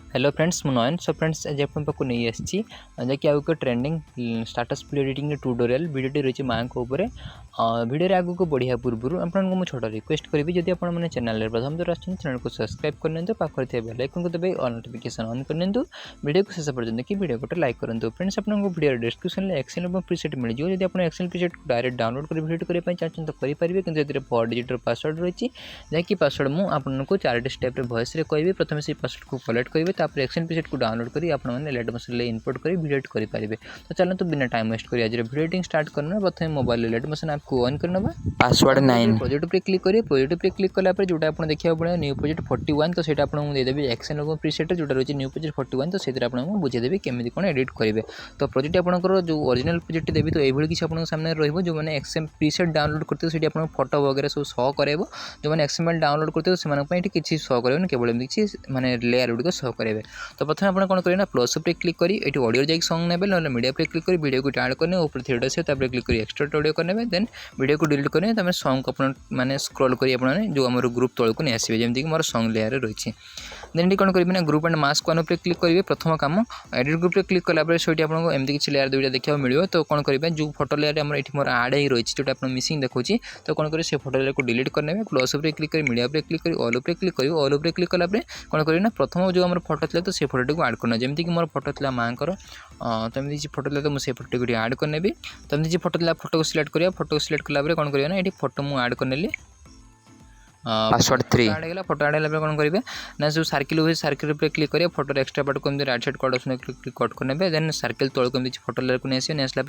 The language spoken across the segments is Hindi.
हेलो फ्रेंड्स मु नयन सो फ्रेंड्स आज आप नहीं आसी जैकि आगे trending status video editing tutorial video रही माँ को वीडियो आगे को बढ़िया पूर्व आपको छोट रिक्वेस्ट करी जब आप चैनल प्रथम थर चैनल को सब्सक्राइब करनी पाखे बेल आइकन को दबाई ऑल नोटिफिकेशन ऑन करनी वीडियो को शेष पर्यटन कि वीडियो को लाइक करूँ फ्रेंड्स आपको वीडियो डिस्क्रिप्शन में एक्सेल और प्रीसेट मिल जाए जब आप एक्सेल प्रीसेट को डायरेक्ट डाउनलोड कर वीडियो करने चाहते तो करेंगे कि 4 डिजिट पासवर्ड रही जैकि पासवर्ड मुझे 4 स्टेप वॉइस कहि प्रथम से पासवर्ड को कलेक्ट करेंगे तापर एक्सेल प्रीसेट को डाउनलोड करी आपने लेटमोशन इनपुट कर वीडियो एडिट करेंगे। तो चलते बिना टाइम वेस्ट करिए आज वीडियो एडिटिंग स्टार्ट करना प्रथम मोबाइल लेटमोशन ऐप को ऑन करना पासवर्ड 9 प्रोजेक्ट पर क्लिक करिए प्रोजेक्ट पर क्लिक कला जो आप देखा पड़े न्यू प्रोजेक्ट 41 तो सही आपको देदेवी एक्सेल और प्रीसेट जो रही न्यू प्रोजेक्ट 41 तो से आपको बुझेदेवी केमी कौन एडिट करेंगे। तो प्रोजेक्ट आपंकर जो ओरिजिनल प्रोजेक्ट देवी तो ये किसी आप सामने रही जो मैंने एक्सेल प्रीसेट डाउनलोड करते हैं आप फोटो वगैरह सब शो करेंगे जो मैंने एक्सएमएल डाउनलोड करते हैं किसी शो करेंगे केवल एमती मैंने लेयर गुड़िक शो करेंगे। तो प्रथम आप कौन करेंगे प्लस पर क्लिक करी ये ऑडियो जाइए सॉन्ग ने ना मीडिया पर क्लिक कर वीडियो को ऐड करने ऊपर थ्रेड से क्लिक कर एक्सट्रा ऑडियो करने देन वीडियो को डिलीट करेंगे तमें सॉन्ग को अपन मैंने स्क्रॉल करी आपने जो आम ग्रुप तौक नहीं आसवे जमीक मोर सॉन्ग लेयर रही देन कौन करेंगे ना ग्रुप एंड मास्क वन पर क्लिक करेंगे प्रथम काम एडिट ग्रुप पर क्लिक कलापर से आपको एमती किसी लेयर दुईटा देखा मिले तो कौन करेंगे जो फोटो लेयर आम ये मोर आड ही रही जो आप मिसिंग देखो तो कौन करेंगे से फोटो लेयर को डिलीट करने प्लस पर क्लिक कर मीडिया पर क्लिक कर ऑल पर क्लिक कर ऑल पर क्लिक कलापर कौन करेंगे ना प्रथम जो आम फोटो था तो से फोटो को आड करना जमीक मोर फोटो था माँ तो एमती फोटो था तो मुझे फोटो को आड करने तो एमती फोटो था फोटो को सिलेक्ट करिए फोटो को सिलेक्ट कलापर कौन करेंगे ना ये फोटो मुझे आड करने पासवर्ड 3 आड़गला फोटो आड़गला कौन करेंगे ना जो सर्किल हुए सर्किल पर क्लिक करेंगे फोटो एक्सट्रा पार्ट को right side cut option click cut करने देन सर्किल तौक फोटो लेयर को नहीं आसला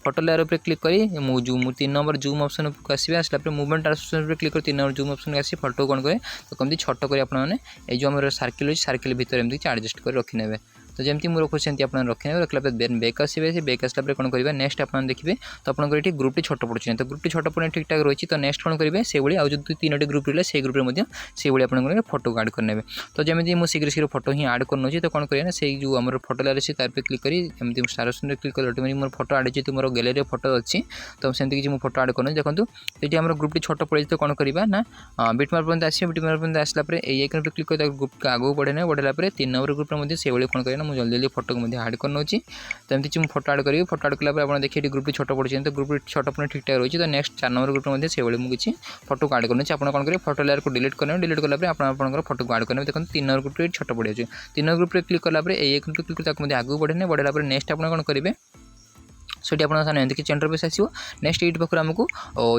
फोटो लेयर पर क्लिक करी जूम 3 नंबर जूम ऑप्शन को आसवे आसला मूवमेंट ऑप्शन पर क्लिक कर 3 नंबर जूम ऑप्शन आसी फोटो कौन करें तो कमी छोट कर आपने जो आम सर्किल अच्छी सर्किल भितर एमती एडजस्ट कर रखिने तो जमी मुझे रखुच्छे आप रखने रखला देन बैक आसवे बैक आसला कौन करेंगे नेक्स्ट आप देखिए तो आपको ये ग्रुप छोट पड़े तो ग्रुप छोट पड़े ठीक ठाक रही तो नेक्स्ट कौन करेंगे से भाई जो 3टी ग्रुप रहा से ग्रुप में से भाई आप फोटो को आड करने तो जमी मुझे शीघ्र शीघ्र फोटो ही आड कर तो कौन करेंगे से जो आम फोटो लेयर अच्छे तार क्लिक करी स्टार ऑप्शन क्लिक कर ऑटोमेटिक मोर फोटो आड जो मोर गैलरी फोटो अच्छी तो सेमती किसी फोटो आड कर देखो ये आम ग्रुप छोट पड़े तो कौन करवा ना बिटमार्क पर्यटन आस बिटमार्क पर्यटन आसला आइकन पर क्लिक कर ग्रुप को आगे बढ़े बढ़ेला 3 नंबर ग्रुप से भाई कौन करेंगे मुझे जल्दी जल्दी फोटो आड कर नौची तो एमती मुझे फोटो आड करी फोटो आड कला आप देखिए ग्रुप छोट पड़े तो ग्रुप छोट पड़े ठीक ठाक रही तो नेक्स्ट 4 नंबर ग्रुप में से भाई मुझे फोटो को आड करनी आप कौन करेंगे फोटो लेयर को डिलीट करने डिलीट कलापर आप फोटो को आड करने देखो 3 नंबर ग्रुप छोट पड़े 3 नंबर ग्रुप क्लिक कलापर आइकन पर क्लिक कर आगे बढ़े बढ़ेला नेक्स्ट आप कौन करेंगे से एमती किसी इंटरफेस आसो नेक्स्ट ये पाखु आमको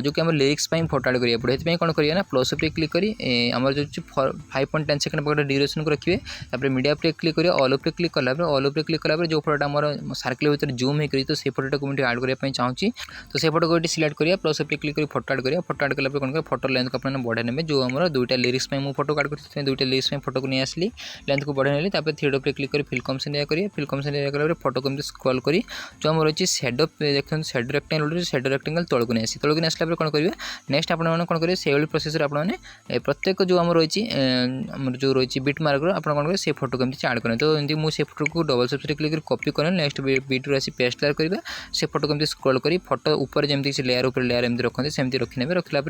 जो कि लिरिक्स फोटो आड करा पड़े ये कौन करिए ना प्लस पर क्लिक करी आम जो 5.10 सेकंड पाखे ड्यूरेशन को रखिए तापर मीडिया पर क्लिक करिए ऑल पर क्लिक कलापर ऑल पर क्लिक कलापर जो फोटोटा आम सर्किल भर जूम होकर तो से फोटोटा को आड करने चाहूँगी तो से फोटो को सिलेक्ट करिए प्लस पर क्लिक कर फोटो आड करिए फोटो आड कलापर कौन कर फोटो लेंथ को अपने बढ़े ने जो आम 2टा लिरिक्स मुझे फोटो आड कर 2टा लिरिक्स फोटो को नहीं आसली लेंथ को बढ़े नेली थ्रेड पर क्लिक कर फिल कमिशन एरिया करिए फिल कमिशन एरिया कलापर फोटो को स्क्रॉल करी जो आम रही शेडो देखते शेडो रेक्टेंगल शेडो रेक्टेंगल तौक नहीं आसी तौक नहीं आसला कौन करेंगे नेक्स्ट आप कौन करेंगे से भाई प्रोसेस आपने प्रत्येक जो आम रही जो रही बिट मार्कर आप कौन करेंगे से फोटो को आड करें तो एमती मुझे फोटो को डबल सेप्स क्लिक कर कॉपी करें नेक्स्ट बिट रू आसी पेस्ट लेयर करेंगे से फोटो को स्क्रॉल करी फोटो ऊपर जमी लेयर ऊपर लेयर एमती रखते सेमती रखने रखला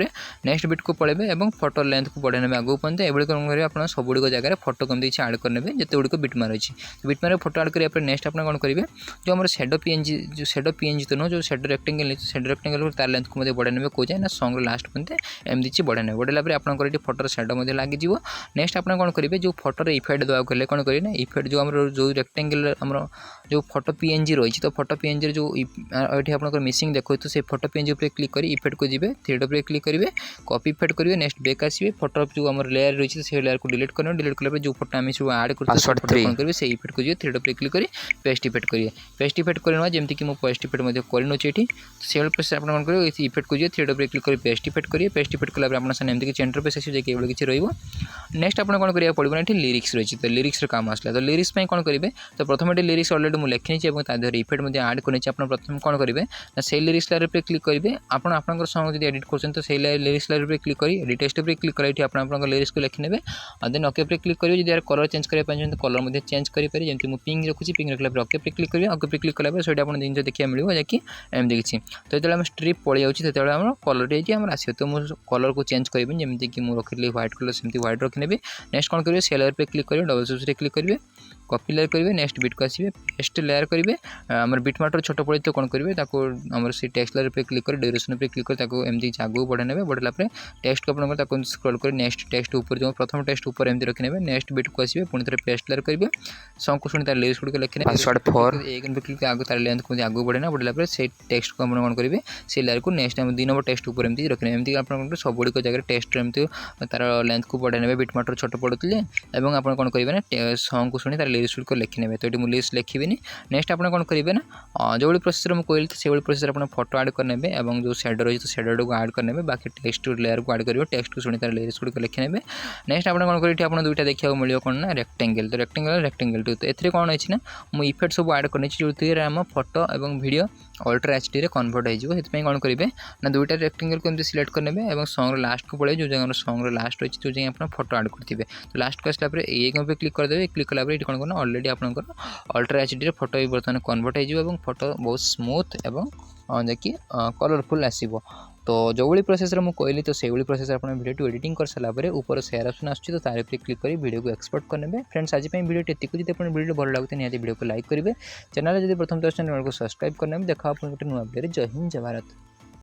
नेक्स्ट बिट को पड़े और फोटो लेंथ को बढ़े ने आगे पहुँचे ये कौन करेंगे आप सब गुड़िक जगह फोटो कमी आड करने जिते गुड़िक बिट मार अच्छी बिट मार फोटो आड कर नेक्स्ट आप कौन करेंगे जो आम शेडो पीएनजी जो शेडो पीएनजी तो नो जो शेडो रेक्टेंगल शेडो रेक्टेंगल तार लेंथ को बढ़े ने कौ जाए ना सॉन्ग लास्ट पहुँचे एमती बढ़े ने बढ़ेला आप फोटो शेडो लगे नेक्स्ट आप कौन करेंगे जो फोटो इफेक्ट देवा करेंगे कौन करेंगे ना इफेक्ट जो आम जो रेक्टेंगल आम जो फोटो पीएनजी रही तो फोटो पीएनजी जो ये आप मिसिंग देखो तो से फोटो पीएनजी पर क्लिक कर इफेक्ट को जी थ्रेड पर क्लिक करेंगे कॉपी इफेक्ट करेंगे नेक्स्ट बैक आसवे फोटो जो आम लेयर रही है लेयर को डिलीट करेंगे डिलीट कला जो फोटो आम सब आड कर कौन करेंगे से इफेक्ट को जी थ्रेड पर क्लिक कर पेस्ट इफेक्ट करेंगे पेस्ट इफेक्ट करना जमीक कि पेस्ट इफेक्ट करनोचे ये से प्रोसेस आप कौन करेंगे इफेक्ट को जी थ्रेड पर क्लिक कर पेस्ट इफेक्ट करेंगे पेस्ट इफेक्ट कला आप एमती किसी इंटरफेस आसो कि किसी रही नेक्स्ट आप कौन करा पड़ो ये लिरिक्स रही तो लिरिक्स काम आसला तो लिरिक्स कौन करेंगे तो प्रथम ये लिरिक्स अलरेडी मुझे लिखी इफेक्ट आड कर प्रथम कौन करेंगे से लिरिक्स लेयर पर क्लिक करेंगे आप सॉन्ग जो एडिट कर तो लिरिक्स लेयर पर क्लिक कर एडिट टेक्स्ट पर क्लिक कर आप लिरिक्स को लिखने देन ओके पर क्लिक करेंगे जब कलर चेंज करने कलर चेंज करेंगे जमी मुझे पिंक रखुच्छी पिंक रखला ओके पर क्लिक करेंगे ओके पर क्लिक कला आप जिन देखिए देखा मिले जैकि एमती किसी तो जो स्ट्रिप पड़ जाऊँगी आम कलर आम आस तो मुझे कलर को चेंज करी जमीन कि मुझे रखी व्हाइट कलर सेमती व्हाइट रखी नेक्स्ट कौन करेंगे से लेयर पे क्लिक करेंगे डबल स्विच क्लिक करेंगे कॉपी लेयर करेंगे नेक्स्ट बिट को आसवे पेस्ट लेयर करेंगे आम बिट मार्टर छोट पड़े तो कौन करेंगे आम से टेक्स्ट लेयर पे क्लिक कर ड्यूरेशन पे क्लिक कर एमती आगू बढ़े ने बढ़ला टेक्स्ट को आप स्क्रॉल कर नेक्स्ट टेक्स्ट ऊपर जो प्रथम टेक्स्ट ऊपर एमती रखी ने नेक्स्ट बिट को आसवे पुणी थे पेस्ट लेयर करेंगे शंकु शुणी तार लिरिक्स गुड़िक लिखने पासवर्ड 4 एक क्लिक आगे तार लेंथ को आगू बढ़े ना बढ़ला से टेक्स्ट को आप कौन करेंगे से लेयर को नेक्स्ट टाइम 2 नंबर टेक्स्ट ऊपर एमती रखने एमती आप सब गुड़िक जगह टेक्स्ट एमती तार लेंथ को बढ़े ने बिट मार्टर छोट पड़ुले और आप कौन करेंगे ना सॉन्ग को शुणी तार लिरिक्स गुड़िक लिखने तो ये मुझे लिस्ट लिखिनी नेक्स्ट आप कौन करेंगे ना जो प्रोसेसर मुझे कहली से प्रोसेसर आप फोटो आड करने और जो शेडो रही है तो शेडो को आड करने बाकी टेक्स्ट लेयर को आड करेंगे टेक्स्ट को शुणी तार लिरिक्स गुड़िक लिखने नेक्स्ट आप कौन करेंगे आप दुईटा देखा मिले कौन ना रेक्टेंगल तो रेक्टेंगल टू तो ये कौन है ना मुझे इफेक्ट सब आड करनी जो आम फोटो और वीडियो अल्ट्रा एचडी रे कन्वर्ट हो कौन करेंगे ना दुईटा रेक्टेंगल को सिलेक्ट करने और सॉन्ग लास्ट को पड़े जो जगह सॉन्ग लास्ट रही जो जगह आप फोटो आड करेंगे तो लास्ट को आसला पे क्लिक करदे क्लिक कलापर कौन करना अलरेडी आपंकर अल्ट्रा एचडी रे फोटो भी बर्तमान कन्वर्ट हो फोटो बहुत स्मूथ और जैकि कलरफुल आसो तो जो भी प्रोसेसर मुझे कहली तो से प्रोसेसर आप वीडियो वीडिटिंग कर सारापर ऊपर शेयर ऑप्शन आसो तार क्लिक कर वीडियो को एक्सपोर्ट करने फ्रेंड्स आज वीडियो टेक जब वीडियो भल लगते निहाती वीडियो को लाइक करेंगे चैनल जब प्रथम चैनल को सब्सक्राइब करने देखा आप नुआ वीडियो जय हिंद जय भारत।